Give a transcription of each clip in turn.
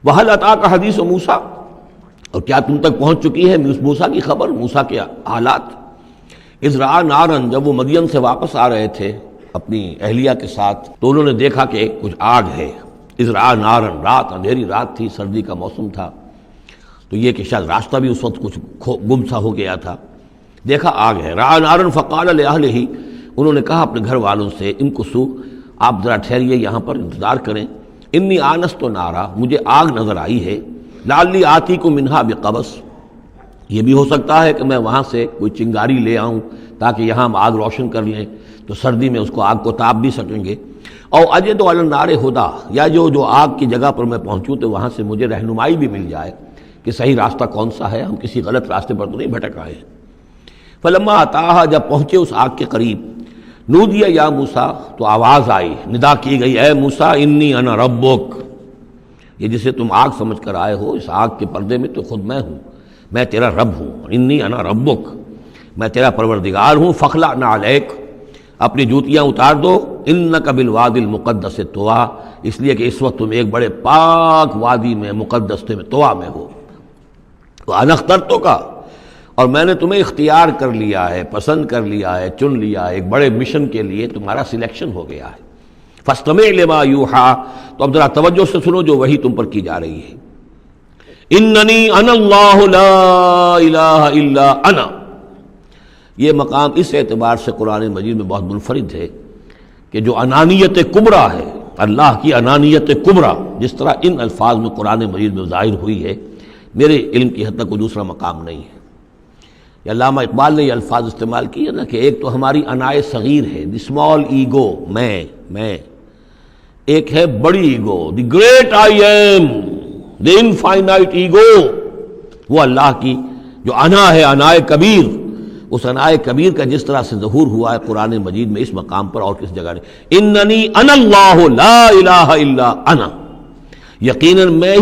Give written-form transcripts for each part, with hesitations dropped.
وَهَلْ أَتَاكَ حَدِيثُ موسیٰ، اور کیا تم تک پہنچ چکی ہے موسیٰ کی خبر، موسیٰ کے حالات؟ اذ رأى نارا، جب وہ مدین سے واپس آ رہے تھے اپنی اہلیہ کے ساتھ تو انہوں نے دیکھا کہ کچھ آگ ہے۔ اذ رأى نارا، رات، اندھیری رات تھی، سردی کا موسم تھا، تو یہ کہ شاید راستہ بھی اس وقت کچھ گم سا ہو گیا تھا، دیکھا آگ ہے۔ رأى نارا فقال لأهله، انہوں نے کہا اپنے گھر والوں سے، امکثوا، آپ ذرا ٹھہریے، یہاں پر انتظار کریں، انی آنست نارا، مجھے آگ نظر آئی ہے، لعلی آتیکم منہا بقبس، یہ بھی ہو سکتا ہے کہ میں وہاں سے کوئی چنگاری لے آؤں تاکہ یہاں ہم آگ روشن کر لیں تو سردی میں اس کو آگ کو تاپ بھی سکیں گے، او اجد علی النار ہدا، یا جو آگ کی جگہ پر میں پہنچوں تو وہاں سے مجھے رہنمائی بھی مل جائے کہ صحیح راستہ کون سا ہے، ہم کسی غلط راستے پر تو نہیں بھٹک آئے۔ فلما اتاہا، جب پہنچے اس آگ کے قریب، نودی یا موسیٰ، تو آواز آئی، ندا کی گئی، اے موسیٰ انی انا ربک، یہ جسے تم آگ سمجھ کر آئے ہو، اس آگ کے پردے میں تو خود میں ہوں، میں تیرا رب ہوں، انی انا ربک، میں تیرا پروردگار ہوں، فخلع نعلیک، اپنی جوتیاں اتار دو، انک بالوادی المقدس طویٰ، اس لیے کہ اس وقت تم ایک بڑے پاک وادی میں، مقدس میں، طویٰ میں ہو، وانا اخترتک، اور میں نے تمہیں اختیار کر لیا ہے، پسند کر لیا ہے، چن لیا ہے، ایک بڑے مشن کے لیے تمہارا سلیکشن ہو گیا ہے۔ فاستمع لما یوحیٰ، تو اب ذرا توجہ سے سنو جو وحی تم پر کی جا رہی ہے۔ اننی انا اللہ لا الہ الا انا، یہ مقام اس اعتبار سے قرآن مجید میں بہت منفرد ہے کہ جو انانیت کبریٰ ہے، اللہ کی انانیت کبریٰ جس طرح ان الفاظ میں قرآن مجید میں ظاہر ہوئی ہے، میرے علم کی حد تک کوئی دوسرا مقام نہیں ہے۔ علامہ اقبال نے یہ الفاظ استعمال کیے نا کہ ایک تو ہماری انائے صغیر ہے، دی اسمال ایگو، میں، ایک ہے بڑی ego, the great I am, the infinite ego, وہ اللہ کی جو انا ہے، انائے کبیر، اس انائے کبیر کا جس طرح سے ظہور ہوا ہے قرآن مجید میں اس مقام پر اور کس جگہ نہیں۔ اننی انا اللہ لا الہ الا انا، یقیناً میں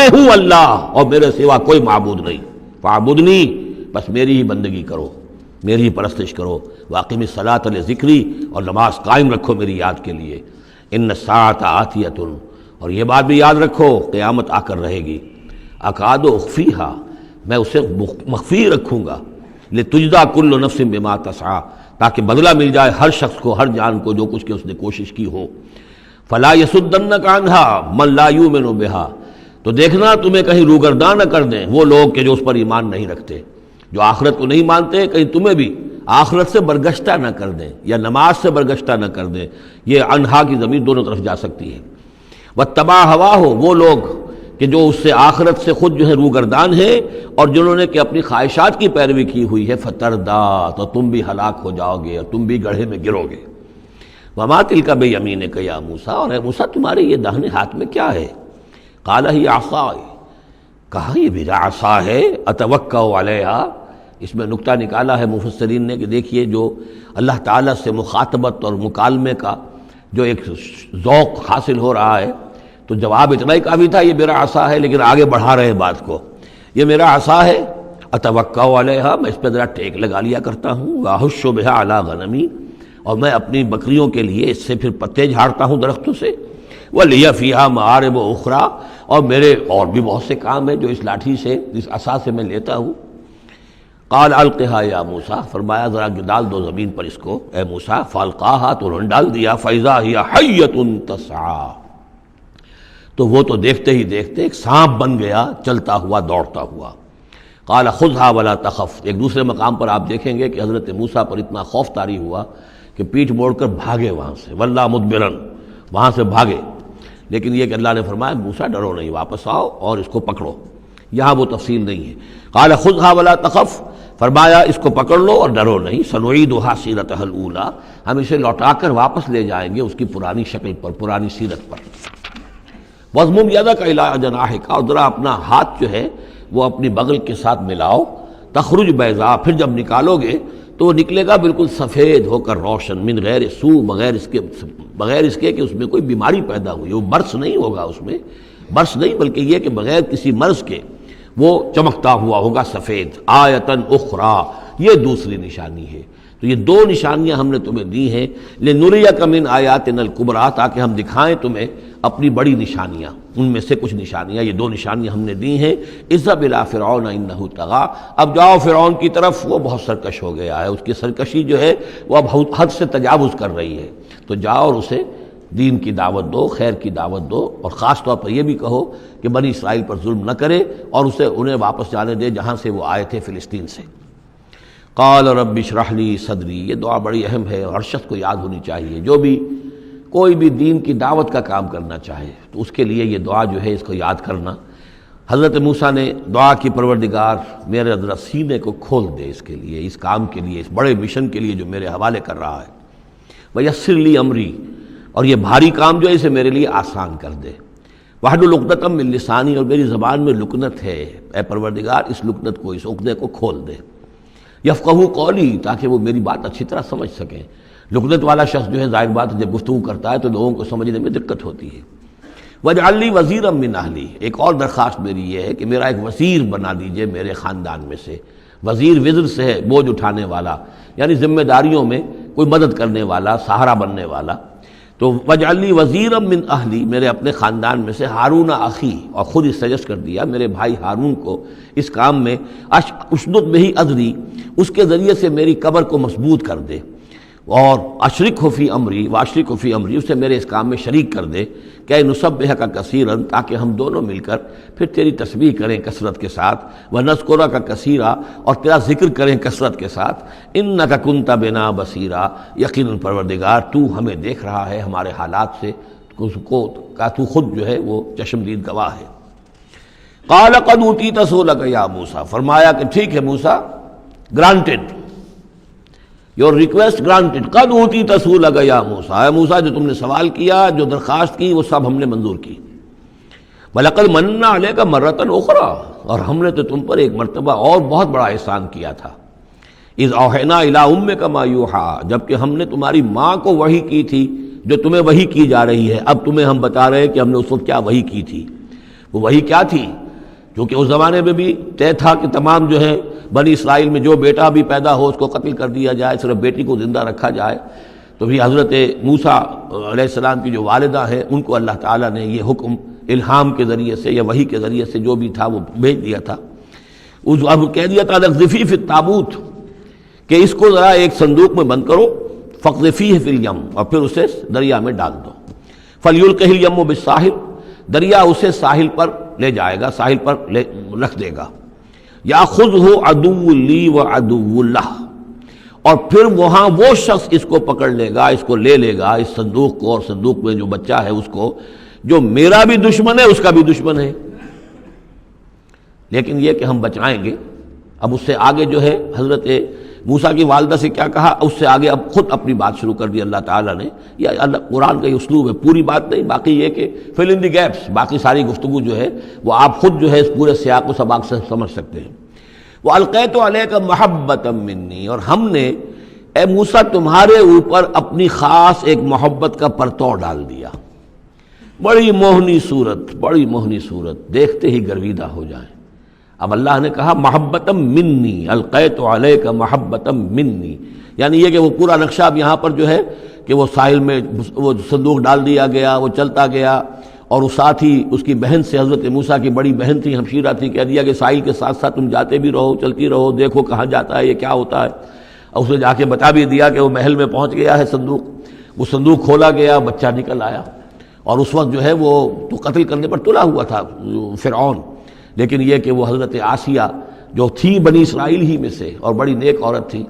ہوں اللہ اور میرے سوا کوئی معبود نہیں، فاعبدنی، بس میری ہی بندگی کرو، میری ہی پرستش کرو، واقم الصلاۃ لذکری، اور نماز قائم رکھو میری یاد کے لیے، ان الساعۃ آتیۃ، اور یہ بات بھی یاد رکھو قیامت آ کر رہے گی، اکاد اخفیہا، میں اسے مخفی رکھوں گا، لتجزی کل نفس بما تسعی، تاکہ بدلہ مل جائے ہر شخص کو، ہر جان کو جو کچھ کہ اس نے کوشش کی ہو۔ فلا یصدنک عنہا من لا یؤمن بہا، تو دیکھنا تمہیں کہیں روگردان نہ کر دیں وہ لوگ کہ جو اس پر ایمان نہیں رکھتے، جو آخرت کو نہیں مانتے، کہیں تمہیں بھی آخرت سے برگشتہ نہ کر دیں یا نماز سے برگشتہ نہ کر دیں، یہ عنہا کی ضمیر دونوں طرف جا سکتی ہے۔ واتبع ہواہ، وہ لوگ کہ جو اس سے آخرت سے خود جو ہے روگردان ہیں اور جنہوں نے کہ اپنی خواہشات کی پیروی کی ہوئی ہے، فتردا، تو تم بھی ہلاک ہو جاؤ گے اور تم بھی گڑھے میں گرو گے۔ وما تلک بیمینک یا موسیٰ، اور اے موسیٰ تمہارے یہ داہنے ہاتھ میں کیا ہے؟ قال ہی عصائی، کہا یہ میرا عصا ہے، اتوکا علیہا، اس میں نکتہ نکالا ہے مفسرین نے کہ دیکھیے جو اللہ تعالیٰ سے مخاطبت اور مکالمے کا جو ایک ذوق حاصل ہو رہا ہے تو جواب اتنا ہی کافی تھا یہ میرا عصا ہے، لیکن آگے بڑھا رہے بات کو، یہ میرا عصا ہے، اتوکا علیہا، میں اس پہ ذرا ٹیک لگا لیا کرتا ہوں، واحش بہا علی غنمی، اور میں اپنی بکریوں کے لیے اس سے پھر پتے جھاڑتا ہوں درختوں سے، وَلِيَ فِيهَا مَآرِبُ أُخْرَىٰ، اور میرے اور بھی بہت سے کام ہیں جو اس لاٹھی سے، اس عصا سے میں لیتا ہوں۔ قال القها یا موسیٰ، فرمایا ذرا ڈال دو زمین پر اس کو اے موسیٰ، فالقاها، تو انہوں نے ڈال دیا، فَإِذَا هِيَ حَيَّةٌ تَسْعَىٰ، تو وہ تو دیکھتے ہی دیکھتے ایک سانپ بن گیا، چلتا ہوا، دوڑتا ہوا۔ قال خذها ولا تخف، ایک دوسرے مقام پر آپ دیکھیں گے کہ حضرت موسیٰ پر اتنا خوف طاری ہوا کہ پیٹھ موڑ کر بھاگے وہاں سے، وَلَّا مُدْبِرًا، وہاں سے بھاگے، لیکن یہ کہ اللہ نے فرمایا موسیٰ ڈرو نہیں، واپس آؤ اور اس کو پکڑو، یہاں وہ تفصیل نہیں ہے۔ قال خذها ولا تخف، فرمایا اس کو پکڑ لو اور ڈرو نہیں، سنعیدها سیرتها الاولیٰ، ہم اسے لوٹا کر واپس لے جائیں گے اس کی پرانی شکل پر، پرانی سیرت پر۔ وَاضْمُمْ يَدَكَ إِلَىٰ جَنَاحِكَ، اور ذرا اپنا ہاتھ جو ہے وہ اپنی بغل کے ساتھ ملاؤ، تخرج بیضاء، پھر جب نکالو گے تو وہ نکلے گا بالکل سفید ہو کر روشن، من غیر سوء، بغیر اس کے کہ اس میں کوئی بیماری پیدا ہوئی، وہ برس نہیں ہوگا، اس میں برس نہیں بلکہ یہ کہ بغیر کسی مرض کے وہ چمکتا ہوا ہوگا سفید۔ آیتن اخری، یہ دوسری نشانی ہے۔ تو یہ دو نشانیاں ہم نے تمہیں دی ہیں، لنریک من آیاتنا الکبریٰ، تاکہ ہم دکھائیں تمہیں اپنی بڑی نشانیاں، ان میں سے کچھ نشانیاں، یہ 2 نشانیاں ہم نے دی ہیں۔ اذهب الى فرعون انه طغى، اب جاؤ فرعون کی طرف، وہ بہت سرکش ہو گیا ہے، اس کی سرکشی جو ہے وہ اب حد سے تجاوز کر رہی ہے، تو جاؤ اور اسے دین کی دعوت دو، خیر کی دعوت دو، اور خاص طور پر یہ بھی کہو کہ بنی اسرائیل پر ظلم نہ کرے اور انہیں واپس جانے دے جہاں سے وہ آئے تھے، فلسطین سے۔ قال رب اشرح لی صدری، یہ دعا بڑی اہم ہے، ہر شخص کو یاد ہونی چاہیے، جو بھی کوئی بھی دین کی دعوت کا کام کرنا چاہے تو اس کے لیے یہ دعا جو ہے اس کو یاد کرنا۔ حضرت موسیٰ نے دعا کی، پروردگار میرے ذرا سینے کو کھول دے اس کے لیے، اس کام کے لیے، اس بڑے مشن کے لیے جو میرے حوالے کر رہا ہے۔ وَيَسِّرْ لِي أَمْرِي، اور یہ بھاری کام جو ہے اسے میرے لیے آسان کر دے۔ وَاحْلُلْ عُقْدَةً مِّن لِّسَانِي، اور میری زبان میں لکنت ہے، اے پروردگار اس لکنت کو، اس عقدے کو کھول دے۔ یفقہوا قولی، تاکہ وہ میری بات اچھی طرح سمجھ سکیں۔ لکنت والا شخص جو ہے ظاہر بات جب گفتگو کرتا ہے تو لوگوں کو سمجھنے میں دقت ہوتی ہے۔ وَاجْعَلْ لِي وَزِيرًا مِّنْ أَهْلِي، ایک اور درخواست میری یہ ہے کہ میرا ایک وزیر بنا دیجئے میرے خاندان میں سے۔ وزیر وزر سے ہے، بوجھ اٹھانے والا، یعنی ذمہ داریوں میں کوئی مدد کرنے والا، سہارا بننے والا۔ تو وَاجْعَلْ لِي وَزِيرًا مِّنْ أَهْلِي، میرے اپنے خاندان میں سے ہارون اخی، اور خود اس سجسٹ کر دیا میرے بھائی ہارون کو اس کام میں، اشدد بہ اذری، اس کے ذریعے سے میری کمر کو مضبوط کر دے، اور اشرکہ فی امری، واشرکہ فی امری، اسے میرے اس کام میں شریک کر دے، کہ نسبحک کثیرا، تاکہ ہم دونوں مل کر پھر تیری تسبیح کریں کثرت کے ساتھ، ونذکرک کثیرا، اور تیرا ذکر کریں کثرت کے ساتھ، انک کنت بنا بصیرا، یقیناً پروردگار تو ہمیں دیکھ رہا ہے ہمارے حالات سے، تو خود جو ہے وہ چشمدید گواہ ہے۔ قال قد اوتیت سؤلک یا موسیٰ، فرمایا کہ ٹھیک ہے موسیٰ، گرانٹڈ، یور ریکویسٹ گرانٹڈ، قد اوتیت سؤلک یا موسیٰ، اے موسیٰ جو تم نے سوال کیا، جو درخواست کی، وہ سب ہم نے منظور کی۔ وَلَقَدْ مَنَّا عَلَيْكَ مَرَّةً أُخْرَىٰ، اور ہم نے تو تم پر ایک مرتبہ اور بہت بڑا احسان کیا تھا۔ اِذْ أَوْحَيْنَا إِلَىٰ أُمِّكَ مَا يُوحَىٰ، جبکہ ہم نے تمہاری ماں کو وحی کی تھی جو تمہیں وحی کی جا رہی ہے۔ اب تمہیں ہم بتا رہے ہیں کہ ہم نے اس وقت کیا وحی کی تھی۔ وہ وحی کیا تھی؟ کیونکہ اس زمانے میں بھی طے تھا کہ تمام جو ہے بنی اسرائیل میں جو بیٹا بھی پیدا ہو اس کو قتل کر دیا جائے، صرف بیٹی کو زندہ رکھا جائے۔ تو بھی حضرت موسیٰ علیہ السلام کی جو والدہ ہیں ان کو اللہ تعالیٰ نے یہ حکم الہام کے ذریعے سے یا وحی کے ذریعے سے جو بھی تھا وہ بھیج دیا تھا۔ اب کہہ دیا تھا اقذفیہ فی التابوت، کہ اس کو ذرا ایک صندوق میں بند کرو، فاقذفیہ فی الیم، اور پھر اسے دریا میں ڈال دو۔ فلیلقہ الیم بالساحل، دریا اسے ساحل پر لے جائے گا، ساحل پر رکھ دے گا۔ یاخذہ عدو لی و عدو لہ، اور پھر وہاں وہ شخص اس کو پکڑ لے گا، اس کو لے لے گا، اس صندوق کو، اور صندوق میں جو بچہ ہے اس کو، جو میرا بھی دشمن ہے اس کا بھی دشمن ہے۔ لیکن یہ کہ ہم بچائیں گے۔ اب اس سے آگے جو ہے حضرت موسیٰ کی والدہ سے کیا کہا، اس سے آگے اب خود اپنی بات شروع کر دی اللہ تعالیٰ نے۔ یہ اللہ قرآن کا یہ اسلوب ہے، پوری بات نہیں، باقی یہ کہ فل ان دی گیپس، باقی ساری گفتگو جو ہے وہ آپ خود جو ہے اس پورے سیاق و سباق سے سمجھ سکتے ہیں۔ وَأَلْقَيْتُ عَلَيْكَ مَحَبَّةً مِّنِّي، اور ہم نے اے موسیٰ تمہارے اوپر اپنی خاص ایک محبت کا پرتو ڈال دیا۔ بڑی موہنی صورت، بڑی موہنی صورت، دیکھتے ہی گرویدہ ہو جائیں۔ اب اللہ نے کہا محبتم منی، القیت علیک محبتم منی، یعنی یہ کہ وہ پورا نقشہ اب یہاں پر جو ہے کہ وہ ساحل میں وہ صندوق ڈال دیا گیا، وہ چلتا گیا، اور اس ساتھ ہی اس کی بہن سے، حضرت موسیٰ کی بڑی بہن تھی، ہمشیرہ تھی، کہہ دیا کہ ساحل کے ساتھ ساتھ تم جاتے بھی رہو، چلتی رہو، دیکھو کہاں جاتا ہے، یہ کیا ہوتا ہے۔ اور اس نے جا کے بتا بھی دیا کہ وہ محل میں پہنچ گیا ہے صندوق۔ وہ صندوق کھولا گیا، بچہ نکل آیا، اور اس وقت جو ہے وہ تو قتل کرنے پر تلا ہوا تھا فرعون، لیکن یہ کہ وہ حضرت آسیہ جو تھی بنی اسرائیل ہی میں سے اور بڑی نیک عورت تھی،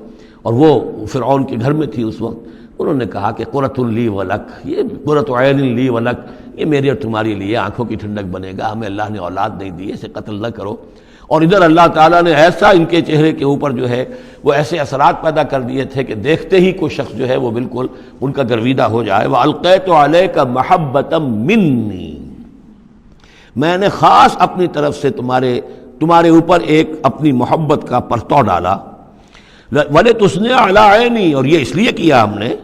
اور وہ فرعون کے گھر میں تھی اس وقت، انہوں نے کہا کہ قرۃ لی ولک، یہ قرۃ عین لی ولک، یہ میری اور تمہاری لیے آنکھوں کی ٹھنڈک بنے گا، ہمیں اللہ نے اولاد نہیں دی، اسے قتل نہ کرو۔ اور ادھر اللہ تعالیٰ نے ایسا ان کے چہرے کے اوپر جو ہے وہ ایسے اثرات پیدا کر دیے تھے کہ دیکھتے ہی کوئی شخص جو ہے وہ بالکل ان کا گرویدہ ہو جائے۔ وَأَلْقَيْتُ عَلَيْكَ مَحَبَّةً مِّنِّي، میں نے خاص اپنی طرف سے تمہارے اوپر ایک اپنی محبت کا پرتو ڈالا۔ وَلِتُصْنِعَ عَلَىٰ عَيْنِي، اور یہ اس لیے کیا ہم نے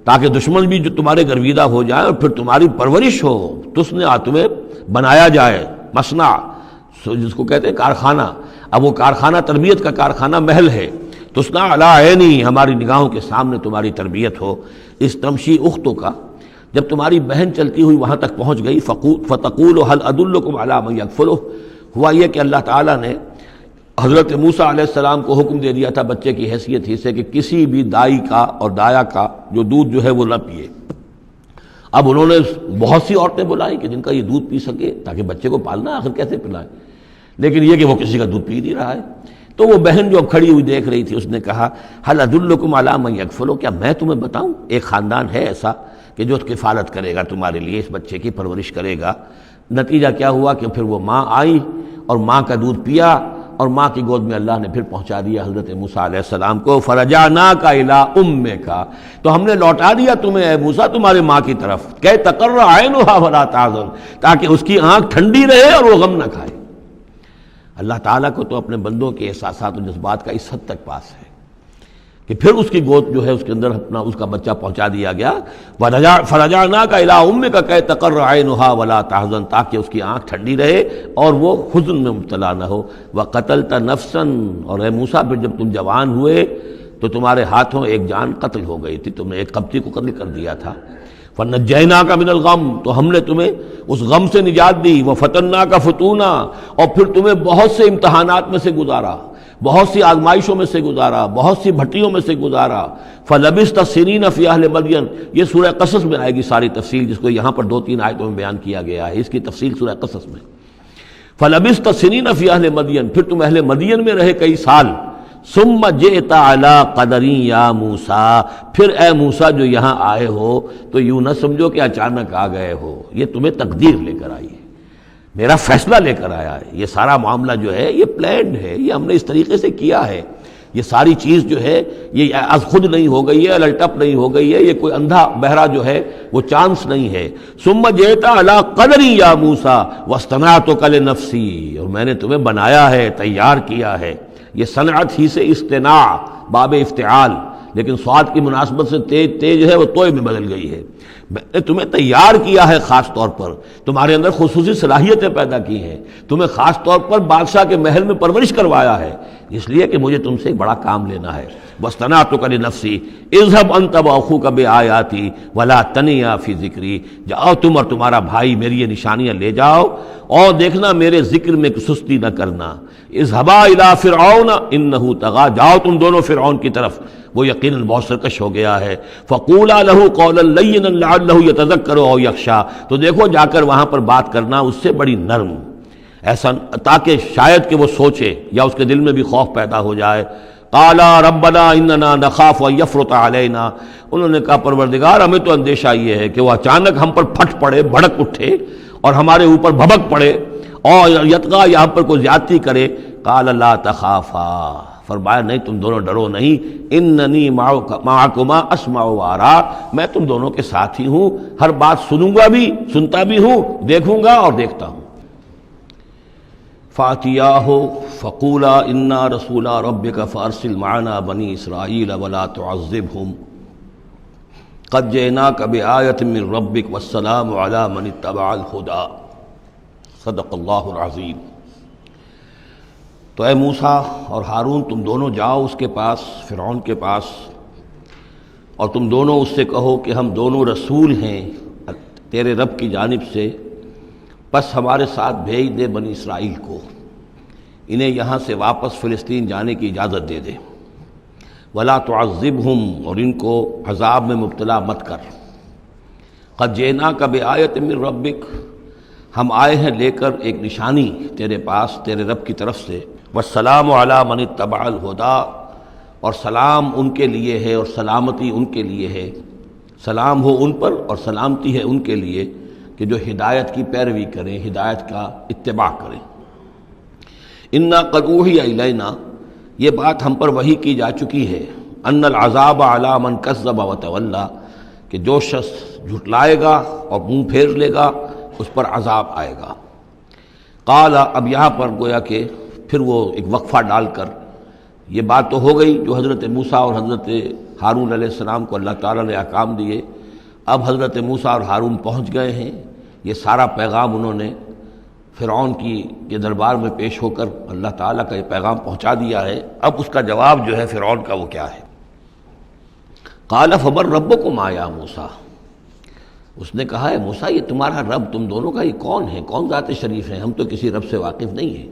تاکہ دشمن بھی جو تمہارے گرویدہ ہو جائیں اور پھر تمہاری پرورش ہو، تُصْنِعَ، تمہیں بنایا جائے، مصنع جس کو کہتے ہیں کارخانہ، اب وہ کارخانہ تربیت کا کارخانہ محل ہے۔ تُصْنَعَ عَلَىٰ عَيْنِي، ہماری نگاہوں کے سامنے تمہاری تربیت ہو۔ اس تمشی اختوں کا جب تمہاری بہن چلتی ہوئی وہاں تک پہنچ گئی فتقول هل ادلکم علی من یکفلہ، ہوا یہ کہ اللہ تعالیٰ نے حضرت موسیٰ علیہ السلام کو حکم دے دیا تھا بچے کی حیثیت ہی سے کہ کسی بھی دائی کا اور دایا کا جو دودھ جو ہے وہ نہ پیے۔ اب انہوں نے بہت سی عورتیں بلائی کہ جن کا یہ دودھ پی سکے تاکہ بچے کو پالنا، آخر کیسے پلائے، لیکن یہ کہ وہ کسی کا دودھ پی نہیں رہا ہے۔ تو وہ بہن جو اب کھڑی ہوئی دیکھ رہی تھی اس نے کہا هل ادلکم علی من یکفلہ، کیا میں تمہیں بتاؤں، ایک خاندان ہے ایسا کہ جو کفالت کرے گا تمہارے لیے، اس بچے کی پرورش کرے گا۔ نتیجہ کیا ہوا کہ پھر وہ ماں آئی اور ماں کا دودھ پیا، اور ماں کی گود میں اللہ نے پھر پہنچا دیا حضرت موسیٰ علیہ السلام کو۔ فرجعناک الی امک، تو ہم نے لوٹا دیا تمہیں اے موسیٰ تمہارے ماں کی طرف، کہ تقر عینھا ولا تحزن، تاکہ اس کی آنکھ ٹھنڈی رہے اور وہ غم نہ کھائے۔ اللہ تعالیٰ کو تو اپنے بندوں کے احساسات و جذبات کا اس حد تک پاس ہے کہ پھر اس کی گود جو ہے اس کے اندر اپنا اس کا بچہ پہنچا دیا گیا۔ فرجعناک الی امک کہ تقر عینھا ولا تحزن، تاکہ اس کی آنکھ ٹھنڈی رہے اور وہ حزن میں مبتلا نہ ہو۔ وقتلت نفسا، اور اے موسیٰ پھر جب تم جوان ہوئے تو تمہارے ہاتھوں ایک جان قتل ہو گئی تھی، تم نے ایک قبطی کو قتل کر دیا تھا۔ فنجیناک من الغم، تو ہم نے تمہیں اس غم سے نجات دی۔ وفتناک فتونا، اور پھر تمہیں بہت سے امتحانات میں سے گزارا، بہت سی آزمائشوں میں سے گزارا، بہت سی بھٹیوں میں سے گزارا۔ فلبثت سنین فی اہل مدین، یہ سورہ قصص میں آئے گی ساری تفصیل، جس کو یہاں پر 2-3 آیتوں میں بیان کیا گیا ہے، اس کی تفصیل سورہ قصص میں۔ فلبثت سنین فی اہل مدین، پھر تم اہل مدین میں رہے کئی سال۔ ثم جئت علی قدری یا موسیٰ، پھر اے موسیٰ جو یہاں آئے ہو تو یوں نہ سمجھو کہ اچانک آ گئے ہو، یہ تمہیں تقدیر لے کر آئی ہے، میرا فیصلہ لے کر آیا ہے۔ یہ سارا معاملہ جو ہے یہ پلانڈ ہے، یہ ہم نے اس طریقے سے کیا ہے، یہ ساری چیز جو ہے یہ از خود نہیں ہو گئی ہے، الٹ اپ نہیں ہو گئی ہے، یہ کوئی اندھا بہرا جو ہے وہ چانس نہیں ہے۔ ثم جئت علی قدری یا موسیٰ واصطنعتک لنفسی، اور میں نے تمہیں بنایا ہے، تیار کیا ہے۔ یہ صنعت ہی سے اصطناع باب افتعال، لیکن صاد کی مناسبت سے تیج ہے وہ توئے میں بدل گئی ہے۔ میں نے تمہیں تیار کیا ہے، خاص طور پر تمہارے اندر خصوصی صلاحیتیں پیدا کی ہیں، تمہیں خاص طور پر بادشاہ کے محل میں پرورش کروایا ہے، اس لیے کہ مجھے تم سے ایک بڑا کام لینا ہے۔ واصطنعتک لنفسی اذهب انت واخوک بآیاتی ولا تنیا فی ذکری، جاؤ تم اور تمہارا بھائی میری یہ نشانیاں لے جاؤ اور دیکھنا میرے ذکر میں سستی نہ کرنا۔ اذهبا الی فرعون انہ طغی، جاؤ تم دونوں فرعون کی طرف، وہ یقیناً بہت سرکش ہو گیا ہے۔ فقولا لہ قولا لینا لعلہ یتذکر او یخشی، تو دیکھو جا کر وہاں پر بات کرنا اس سے بڑی نرم، ایسا تاکہ شاید کہ وہ سوچے یا اس کے دل میں بھی خوف پیدا ہو جائے۔ قالا ربنا اننا نخاف ان یفرط علینا، انہوں نے کہا پروردگار ہمیں تو اندیشہ یہ ہے کہ وہ اچانک ہم پر پھٹ پڑے، بھڑک اٹھے اور ہمارے اوپر بھبک پڑے، اور یتغا یا ہم پر کوئی زیادتی کرے۔ قال لا تخافا، فرمایا نہیں تم دونوں ڈرو نہیں، اننی معکما اسمع و ارا، میں تم دونوں کے ساتھ ہی ہوں، ہر بات سنوں گا بھی، سنتا بھی ہوں، دیکھوں گا اور دیکھتا ہوں۔ فاتیاہ فقولا انا رسولا ربک فارسل معنا بنی اسرائیل ولا تعذبہم قد جئناک بآیۃ من ربک والسلام علی من اتبع الہدی، صدق اللہ العظیم۔ تو اے موسیٰ اور ہارون تم دونوں جاؤ اس کے پاس، فرعون کے پاس، اور تم دونوں اس سے کہو کہ ہم دونوں رسول ہیں تیرے رب کی جانب سے، بس ہمارے ساتھ بھیج دے بنی اسرائیل کو، انہیں یہاں سے واپس فلسطین جانے کی اجازت دے دے۔ ولا تعذبہم، اور ان کو عذاب میں مبتلا مت کر۔ قد جئناک بآیۃ من ربک، ہم آئے ہیں لے کر ایک نشانی تیرے پاس تیرے رب کی طرف سے۔ والسلام علی من اتبع الہدی، اور سلام ان کے لیے ہے اور سلامتی ان کے لیے ہے، سلام ہو ان پر اور سلامتی ہے ان کے لیے کہ جو ہدایت کی پیروی کریں، ہدایت کا اتباع کریں۔ انا قد اوحی الینا، یہ بات ہم پر وحی کی جا چکی ہے، ان العذاب علی من کذب وتولی، کہ جو شخص جھٹلائے گا اور منہ پھیر لے گا اس پر عذاب آئے گا۔ قال، اب یہاں پر گویا کہ پھر وہ ایک وقفہ ڈال کر یہ بات تو ہو گئی جو حضرت موسیٰ اور حضرت ہارون علیہ السلام کو اللہ تعالیٰ نے احکام دیے، اب حضرت موسیٰ اور ہارون پہنچ گئے ہیں، یہ سارا پیغام انہوں نے فرعون کے دربار میں پیش ہو کر اللہ تعالیٰ کا یہ پیغام پہنچا دیا ہے۔ اب اس کا جواب جو ہے فرعون کا وہ کیا ہے؟ قال فمن ربکما یا موسیٰ، اس نے کہا ہے موسیٰ یہ تمہارا رب تم دونوں کا یہ کون ہے، کون ذات شریف ہے، ہم تو کسی رب سے واقف نہیں ہیں۔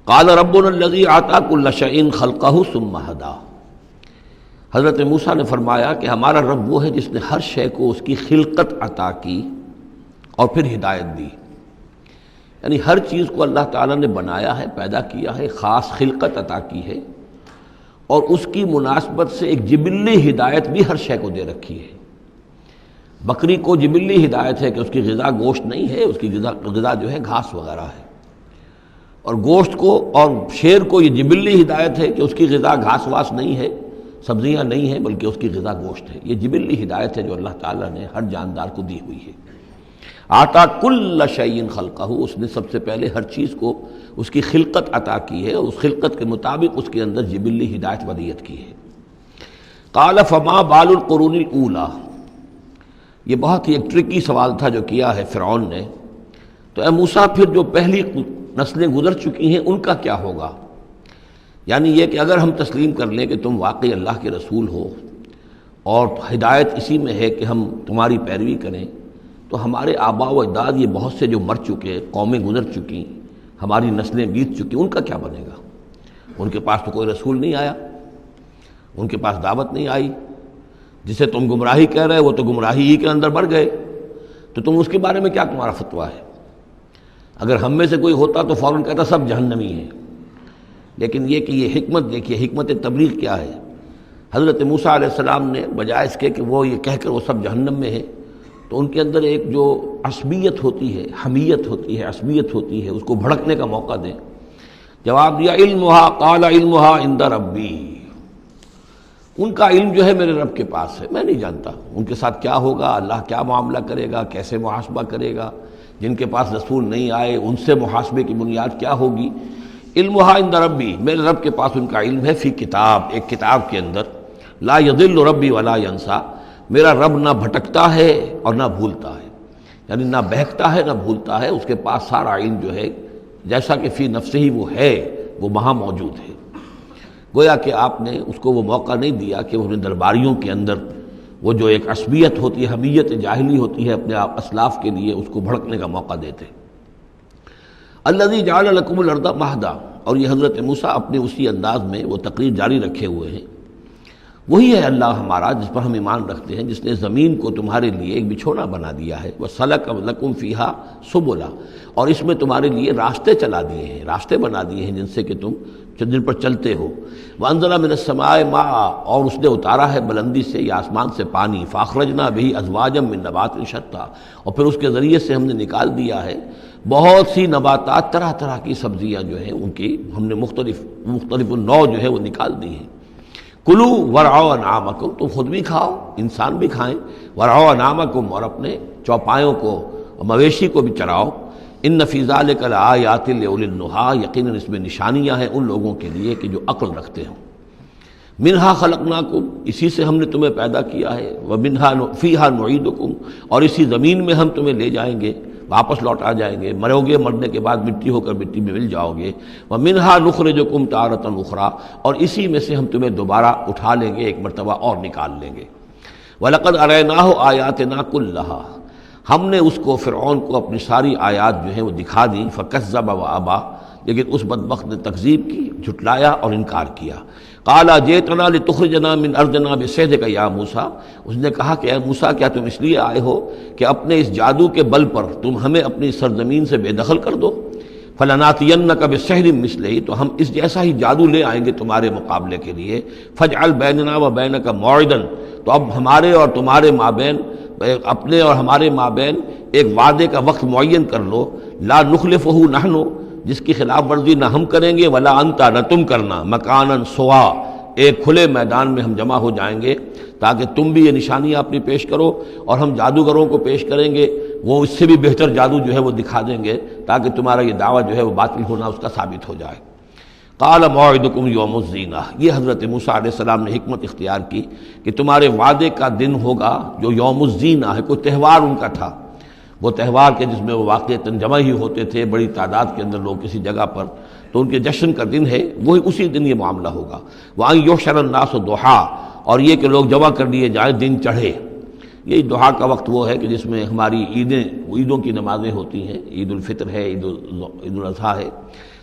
قال ربنا الذی اعطی کل شیء خلقہ ثم ہدی، حضرت موسیٰ نے فرمایا کہ ہمارا رب وہ ہے جس نے ہر شے کو اس کی خلقت عطا کی اور پھر ہدایت دی، یعنی ہر چیز کو اللہ تعالیٰ نے بنایا ہے، پیدا کیا ہے، خاص خلقت عطا کی ہے، اور اس کی مناسبت سے ایک جبلی ہدایت بھی ہر شے کو دے رکھی ہے۔ بکری کو جبلی ہدایت ہے کہ اس کی غذا گوشت نہیں ہے، اس کی غذا جو ہے گھاس وغیرہ ہے، اور گوشت کو اور شیر کو یہ جبلی ہدایت ہے کہ اس کی غذا گھاس واس نہیں ہے، سبزیاں نہیں ہیں، بلکہ اس کی غذا گوشت ہے۔ یہ جبلی ہدایت ہے جو اللہ تعالیٰ نے ہر جاندار کو دی ہوئی ہے۔ آتا کل شیء خلقہ، اس نے سب سے پہلے ہر چیز کو اس کی خلقت عطا کی ہے، اور اس خلقت کے مطابق اس کے اندر جبلی ہدایت ودیت کی ہے۔ قال فما بال القرون الاولی، یہ بہت ہی ایک ٹرکی سوال تھا جو کیا ہے فرعون نے۔ تو اے موسیٰ پھر جو پہلی نسلیں گزر چکی ہیں ان کا کیا ہوگا؟ یعنی یہ کہ اگر ہم تسلیم کر لیں کہ تم واقعی اللہ کے رسول ہو اور ہدایت اسی میں ہے کہ ہم تمہاری پیروی کریں، تو ہمارے آباء و اجداد یہ بہت سے جو مر چکے، قومیں گزر چکی، ہماری نسلیں بیت چکی، ان کا کیا بنے گا؟ ان کے پاس تو کوئی رسول نہیں آیا، ان کے پاس دعوت نہیں آئی، جسے تم گمراہی کہہ رہے وہ تو گمراہی ہی کے اندر بڑھ گئے، تو تم اس کے بارے میں کیا تمہارا فتویٰ ہے؟ اگر ہم میں سے کوئی ہوتا تو فوراً کہتا سب جہنمی ہیں، لیکن یہ کہ یہ حکمت دیکھیے، حکمت تبلیغ کیا ہے۔ حضرت موسیٰ علیہ السلام نے بجائے اس کے کہ وہ یہ کہہ کر وہ سب جہنم میں ہیں، تو ان کے اندر ایک جو عصبیت ہوتی ہے، حمیت ہوتی ہے، عصبیت ہوتی ہے، اس کو بھڑکنے کا موقع دیں۔ جواب دیا علمھا قال علمھا عند ربی، ان کا علم جو ہے میرے رب کے پاس ہے، میں نہیں جانتا ان کے ساتھ کیا ہوگا، اللہ کیا معاملہ کرے گا، کیسے محاسبہ کرے گا، جن کے پاس رسول نہیں آئے ان سے محاسبے کی بنیاد کیا ہوگی۔ علمھا عند ربی، میرے رب کے پاس ان کا علم ہے، فی کتاب، ایک کتاب کے اندر، لا یضل ربی ولا ینسیٰ، میرا رب نہ بھٹکتا ہے اور نہ بھولتا ہے، یعنی نہ بہکتا ہے نہ بھولتا ہے، اس کے پاس سارا علم جو ہے جیسا کہ فی نفسہ ہی وہ ہے، وہ وہاں موجود ہے۔ گویا کہ آپ نے اس کو وہ موقع نہیں دیا کہ وہ درباریوں کے اندر وہ جو ایک عصبیت ہوتی ہے، حمیت جاہلی ہوتی ہے اپنے اسلاف کے لیے، اس کو بھڑکنے کا موقع دیتے۔ الذی جعل لکم الارض مہدا، اور یہ حضرت موسیٰ اپنے اسی انداز میں وہ تقریر جاری رکھے ہوئے ہیں، وہی ہے اللہ ہمارا جس پر ہم ایمان رکھتے ہیں، جس نے زمین کو تمہارے لیے ایک بچھونا بنا دیا ہے، وَسَلَكَ لَكُمْ فِيهَا سُبُلًا، اور اس میں تمہارے لیے راستے چلا دیے ہیں، راستے بنا دیے ہیں جن سے کہ تم جن پر چلتے ہو۔ وَأَنزَلَ مِنَ السَّمَاءِ مَاءً، اور اس نے اتارا ہے بلندی سے یا آسمان سے پانی، فَأَخْرَجْنَا بِهِ أَزْوَاجًا مِّن نَبَاتٍ شَتَّىٰ، اور پھر اس کے ذریعے سے ہم نے نکال دیا ہے بہت سی نباتات، طرح طرح کی سبزیاں جو ہیں ان کی ہم نے مختلف النوع جو ہے وہ نکال دی ہیں۔ کلو ورعوا انعامکم، تم خود بھی کھاؤ، انسان بھی کھائیں، ورعوا انعامکم، اور اپنے چوپایوں کو مویشی کو بھی چراؤ۔ ان فی ذلک لآیات لأولی النہی، یقیناً اس میں نشانیاں ہیں ان لوگوں کے لیے کہ جو عقل رکھتے ہوں۔ منہا خلقناکم، اسی سے ہم نے تمہیں پیدا کیا ہے، ومنہا فیہا نعیدکم، اور اسی زمین میں ہم تمہیں لے جائیں گے، واپس لوٹا جائیں گے، مرو گے، مرنے کے بعد مٹی ہو کر مٹی میں مل جاؤ گے۔ ومنہا نخرجکم تارۃ اخری، اور اسی میں سے ہم تمہیں دوبارہ اٹھا لیں گے، ایک مرتبہ اور نکال لیں گے۔ وَلَقَدْ أَرَيْنَاهُ آيَاتِنَا كُلَّهَا، ہم نے اس کو فرعون کو اپنی ساری آیات جو ہیں وہ دکھا دیں، فَكَذَّبَ وَأَبَى، لیکن اس بدبخت نے تکذیب کی، جھٹلایا اور انکار کیا۔ قَالَ جِئْتَنَا لِتُخْرِجَنَا مِنْ أَرْضِنَا بِسِحْرِكَ يَا موسیٰ، اس نے کہا کہ اے موسیٰ کیا تم اس لیے آئے ہو کہ اپنے اس جادو کے بل پر تم ہمیں اپنی سرزمین سے بے دخل کر دو؟ فَلَنَأْتِيَنَّكَ بِسِحْرٍ مِّثْلِهِ، تو ہم اس جیسا ہی جادو لے آئیں گے تمہارے مقابلے کے لیے۔ فَاجْعَلْ بَيْنَنَا وَبَيْنَكَ مَوْعِدًا، تو اب ہمارے اور تمہارے مابین، اپنے اور ہمارے مابین ایک وعدے کا وقت معین کر لو، لا نخلفہ نحن، جس کی خلاف ورزی نہ ہم کریں گے، ولا انتا، نہ تم کرنا، مکاناً سوا، ایک کھلے میدان میں ہم جمع ہو جائیں گے تاکہ تم بھی یہ نشانیاں اپنی پیش کرو اور ہم جادوگروں کو پیش کریں گے، وہ اس سے بھی بہتر جادو جو ہے وہ دکھا دیں گے تاکہ تمہارا یہ دعویٰ جو ہے وہ باطل ہونا اس کا ثابت ہو جائے۔ قال موعدکم یوم الزینہ، یہ حضرت موسیٰ علیہ السلام نے حکمت اختیار کی کہ تمہارے وعدے کا دن ہوگا جو یوم الزینہ ہے، کوئی تہوار ان کا تھا، وہ تہوار کے جس میں وہ واقعتاً جمع ہی ہوتے تھے بڑی تعداد کے اندر لوگ کسی جگہ پر، تو ان کے جشن کا دن ہے، وہی اسی دن یہ معاملہ ہوگا۔ وَأَن يُحْشَرَ النَّاسُ ضُحًى، اور یہ کہ لوگ جمع کر لیے جائیں دن چڑھے، یہ دعا کا وقت وہ ہے کہ جس میں ہماری عیدوں کی نمازیں ہوتی ہیں، عید الفطر ہے، عید الاضحیٰ ہے،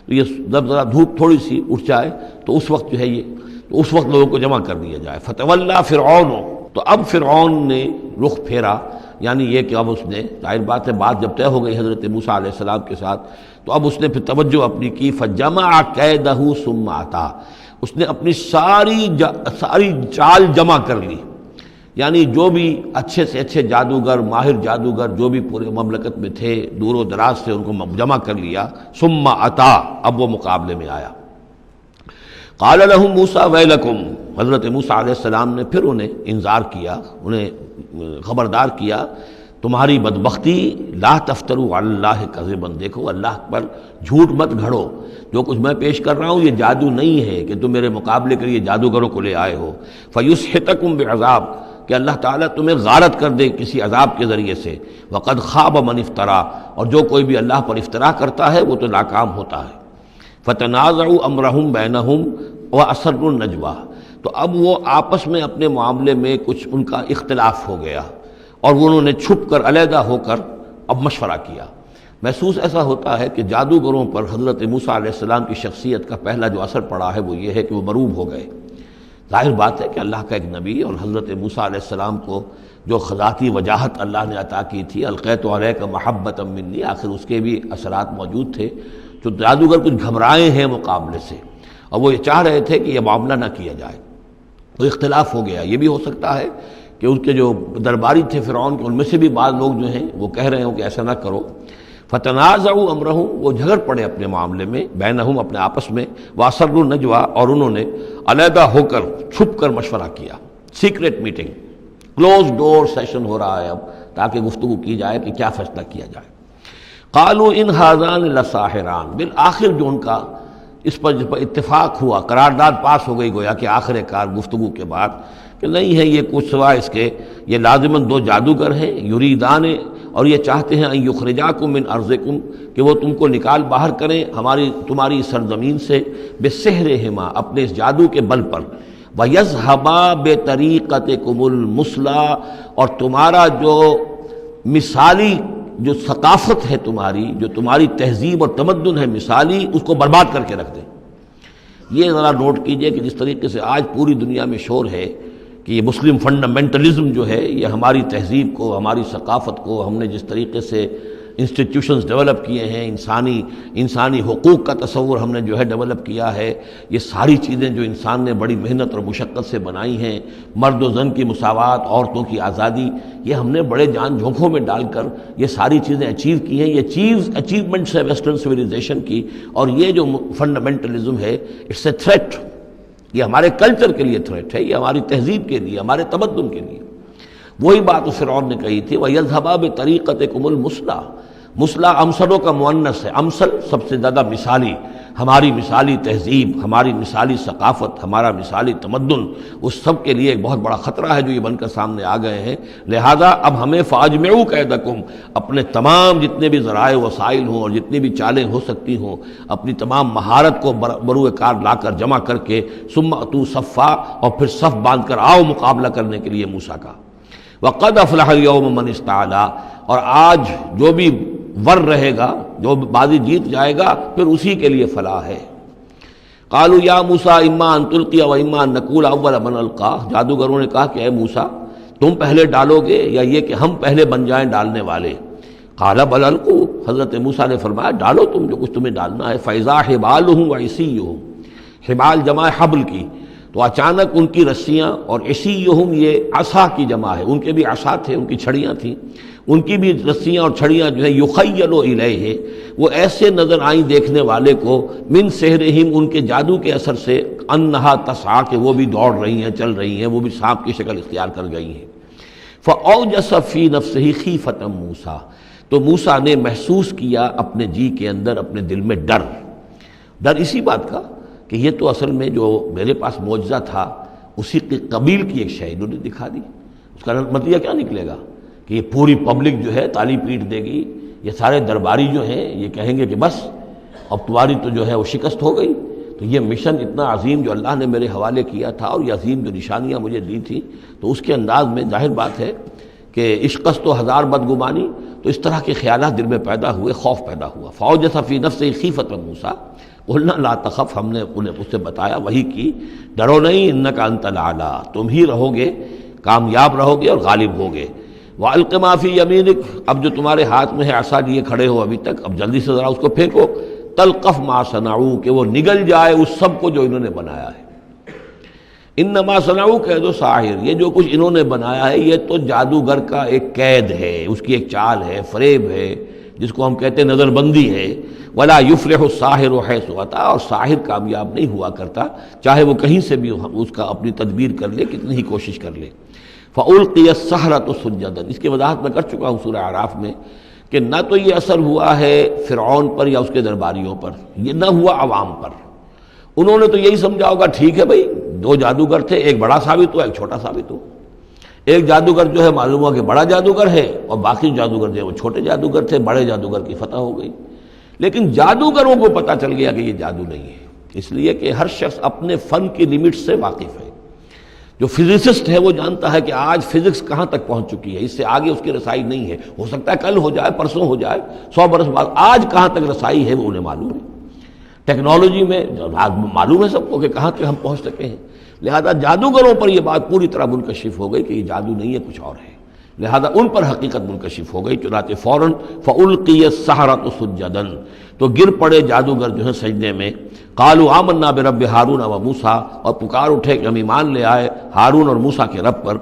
تو یہ جب ذرا دھوپ تھوڑی سی اٹھ جائے تو اس وقت جو ہے تو اس وقت لوگوں کو جمع کر دیا جائے۔ فتولیٰ فرعون، تو اب فرعون نے رخ پھیرا، یعنی یہ کہ اب اس نے، ظاہر بات ہے بات جب طے ہو گئی حضرت موسیٰ علیہ السلام کے ساتھ، تو اب اس نے پھر توجہ اپنی کی، فجمع کیدہ ثم اتی، اس نے اپنی ساری چال جمع کر لی، یعنی جو بھی اچھے سے اچھے جادوگر، ماہر جادوگر جو بھی پورے مملکت میں تھے، دور و دراز سے ان کو جمع کر لیا۔ ثم اتی، اب وہ مقابلے میں آیا۔ قال لهم موسیٰ ویلکم، حضرت موسیٰ علیہ السلام نے پھر انہیں انذار کیا، انہیں خبردار کیا، تمہاری بدبختی، لا تفتروا علی اللہ کذبا، دیکھو اللہ پر جھوٹ مت گھڑو، جو کچھ میں پیش کر رہا ہوں یہ جادو نہیں ہے کہ تم میرے مقابلے کے لیے جادوگروں کو لے آئے ہو، فیسحتکم بعذاب، کہ اللہ تعالیٰ تمہیں غارت کر دے کسی عذاب کے ذریعے سے، وقد خاب من افترا، اور جو کوئی بھی اللہ پر افترا کرتا ہے وہ تو ناکام ہوتا ہے۔ فتنازعوا امرهم بینہم واسروا النجوی، تو اب وہ آپس میں اپنے معاملے میں کچھ ان کا اختلاف ہو گیا، اور وہ انہوں نے چھپ کر، علیحدہ ہو کر اب مشورہ کیا۔ محسوس ایسا ہوتا ہے کہ جادوگروں پر حضرت موسیٰ علیہ السلام کی شخصیت کا پہلا جو اثر پڑا ہے وہ یہ ہے کہ وہ مروب ہو گئے۔ ظاہر بات ہے کہ اللہ کا ایک نبی، اور حضرت موسیٰ علیہ السلام کو جو ذاتی وجاہت اللہ نے عطا کی تھی، القیت علیک محبۃ منی، آخر اس کے بھی اثرات موجود تھے، جو جادوگر کچھ گھبرائے ہیں مقابلے سے، اور وہ یہ چاہ رہے تھے کہ یہ معاملہ نہ کیا جائے، تو اختلاف ہو گیا۔ یہ بھی ہو سکتا ہے کہ ان کے جو درباری تھے فرعون کے، ان میں سے بھی بعض لوگ جو ہیں وہ کہہ رہے ہوں کہ ایسا نہ کرو۔ فتنازعوا امرهم، وہ جھگڑ پڑے اپنے معاملے میں، بینہم، اپنے آپس میں، واسروا النجوی، اور انہوں نے علیحدہ ہو کر چھپ کر مشورہ کیا، سیکریٹ میٹنگ، کلوز ڈور سیشن ہو رہا ہے اب، تاکہ گفتگو کی جائے کہ کیا فیصلہ کیا جائے۔ قالوا ان ھذان لساحران، بالآخر جو ان کا اس پر اتفاق ہوا، قرارداد پاس ہو گئی گویا کہ آخر کار گفتگو کے بعد، کہ نہیں ہے یہ کچھ سوا اس کے، یہ لازماً دو جادوگر ہیں، یریدان، اور یہ چاہتے ہیں ان یخرجاکم من ارضکم، کہ وہ تم کو نکال باہر کریں تمہاری سرزمین سے، بسحرہما، اپنے اس جادو کے بل پر، ویذھبا بطریقتکم المثلی، اور تمہارا جو مثالی جو ثقافت ہے تمہاری، جو تمہاری تہذیب اور تمدن ہے مثالی، اس کو برباد کر کے رکھ دیں۔ یہ ذرا نوٹ کیجئے کہ جس طریقے سے آج پوری دنیا میں شور ہے کہ یہ مسلم فنڈامنٹلزم جو ہے، یہ ہماری تہذیب کو، ہماری ثقافت کو، ہم نے جس طریقے سے انسٹیٹیوشنز ڈیولپ کیے ہیں، انسانی حقوق کا تصور ہم نے جو ہے ڈیولپ کیا ہے، یہ ساری چیزیں جو انسان نے بڑی محنت اور مشقت سے بنائی ہیں، مرد و زن کی مساوات، عورتوں کی آزادی، یہ ہم نے بڑے جان جھونکوں میں ڈال کر یہ ساری چیزیں اچیو کی ہیں۔ یہ اچیومنٹس ہے ویسٹرن سویلائزیشن کی، اور یہ جو فنڈامنٹلزم ہے، اٹس اے تھریٹ، یہ ہمارے کلچر کے لیے تھریٹ ہے، یہ ہماری تہذیب کے لیے، ہمارے تمدن کے لیے۔ وہی بات اس فرعون نے کہی تھی، وَيَذْهَبَا بِطَرِيقَتِكُمُ الْمُثْلَىٰ، مثلا امثلوں کا مؤنث ہے، امثل سب سے زیادہ مثالی، ہماری مثالی تہذیب، ہماری مثالی ثقافت، ہمارا مثالی تمدن، اس سب کے لیے ایک بہت بڑا خطرہ ہے جو یہ بن کر سامنے آ گئے ہیں۔ لہذا اب ہمیں فَأَجْمِعُوا كَيْدَكُمْ، اپنے تمام جتنے بھی ذرائع وسائل ہوں اور جتنی بھی چالیں ہو سکتی ہوں، اپنی تمام مہارت کو بروئے کار لا کر جمع کر کے، ثُمَّ أْتُوا صَفًّا، اور پھر صف باندھ کر آؤ مقابلہ کرنے کے لیے موسیٰ کا۔ وَقَدْ أَفْلَحَ الْيَوْمَ مَنِ اسْتَعْلَىٰ، اور آج جو بھی ور رہے گا، جو بازی جیت جائے گا، پھر اسی کے لیے فلاح ہے۔ قالوا یا موسیٰ اما ان تلقی و اما ان نکون اول من القا، جادوگروں نے کہا کہ اے موسیٰ تم پہلے ڈالو گے یا یہ کہ ہم پہلے بن جائیں ڈالنے والے؟ قال بل القوا، حضرت موسیٰ نے فرمایا ڈالو تم جو کچھ تمہیں ڈالنا ہے۔ فاذا حبالهم وعصیهم، حبال جمع حبل کی، تو اچانک ان کی رسیاں، اور عصیهم یہ عصا کی جمع ہے، ان کے بھی عصا تھے، ان کی چھڑیاں تھیں، ان کی بھی رسیاں اور چھڑیاں جو ہے یخیل الیہ، وہ ایسے نظر آئیں دیکھنے والے کو، من سحرہم، ان کے جادو کے اثر سے، انہا تسعی، کہ وہ بھی دوڑ رہی ہیں، چل رہی ہیں، وہ بھی سانپ کی شکل اختیار کر گئی ہیں۔ فاوجس فی نفسہ خیفۃ موسیٰ، تو موسیٰ نے محسوس کیا اپنے جی کے اندر، اپنے دل میں ڈر اسی بات کا کہ یہ تو اصل میں جو میرے پاس معجزہ تھا اسی کے قبیل کی ایک شے انہوں نے دکھا دی۔ اس کا نتیجہ کیا نکلے گا کہ یہ پوری پبلک جو ہے تالی پیٹ دے گی، یہ سارے درباری جو ہیں یہ کہیں گے کہ بس اب تمہاری تو جو ہے وہ شکست ہو گئی۔ تو یہ مشن اتنا عظیم جو اللہ نے میرے حوالے کیا تھا، اور یہ عظیم جو نشانیاں مجھے دی تھیں، تو اس کے انداز میں ظاہر بات ہے کہ عشقست و ہزار بدگمانی، تو اس طرح کے خیالات دل میں پیدا ہوئے، خوف پیدا ہوا۔ فاوجس فی نفسہ خیفۃ موسیٰ قلنا لا تخف، ہم نے انہیں اس سے بتایا، وہی کی، ڈرو نہیں، انک انت الاعلیٰ، تم ہی رہو گے، کامیاب رہو گے اور غالب ہوگے۔ وَأَلْقِ مَا فِي يَمِينِكَ، اب جو تمہارے ہاتھ میں ہے عصا لیے کھڑے ہو ابھی تک، اب جلدی سے ذرا اس کو پھینکو، تلقف ما صنعوا، کہ وہ نگل جائے اس سب کو جو انہوں نے بنایا ہے۔ انما صنعوا کید ساحر، یہ جو کچھ انہوں نے بنایا ہے یہ تو جادوگر کا ایک قید ہے، اس کی ایک چال ہے، فریب ہے، جس کو ہم کہتے ہیں نظر بندی ہے۔ ولا یفلح الساحر حیث اتی، اور ساحر کامیاب نہیں ہوا کرتا چاہے وہ کہیں سے بھی اس کا اپنی تدبیر کر لے، کتنی ہی کوشش کر لے۔ فَأُلْقِيَ السَّحَرَةُ سُجَّدًا، اس کی وضاحت میں کر چکا ہوں سورہ اعراف میں کہ نہ تو یہ اثر ہوا ہے فرعون پر یا اس کے درباریوں پر، یہ نہ ہوا عوام پر۔ انہوں نے تو یہی سمجھا ہوگا ٹھیک ہے بھائی، دو جادوگر تھے، ایک بڑا ثابت ہوا ایک چھوٹا ثابت ہوا، ایک جادوگر جو ہے معلوم ہوا کہ بڑا جادوگر ہے، اور باقی جادوگر جو ہے وہ چھوٹے جادوگر تھے، بڑے جادوگر کی فتح ہو گئی۔ لیکن جادوگروں کو پتہ چل گیا کہ یہ جادو نہیں ہے، اس لیے کہ ہر شخص اپنے فن کی لیمٹ سے واقف ہے۔ جو فزسسٹ ہے وہ جانتا ہے کہ آج فزکس کہاں تک پہنچ چکی ہے، اس سے آگے اس کی رسائی نہیں ہے، ہو سکتا ہے کل ہو جائے، پرسوں ہو جائے، 100 برس بعد، آج کہاں تک رسائی ہے وہ انہیں معلوم ہے۔ ٹیکنالوجی میں معلوم ہے سب کو کہ کہاں تک ہم پہنچ سکے ہیں، لہذا جادوگروں پر یہ بات پوری طرح منکشف ہو گئی کہ یہ جادو نہیں ہے، کچھ اور ہے، لہذا ان پر حقیقت منکشف ہو گئی، چنانچہ فوراً فَأُلْقِيَ السَّحَرَةُ سُجَّدًا، تو گر پڑے جادوگر جو ہیں سجدے میں۔ قالوا آمنا برب ہارون و موسیٰ، اور پکار اٹھے کہ ہم ایمان لے آئے ہارون اور موسیٰ کے رب پر۔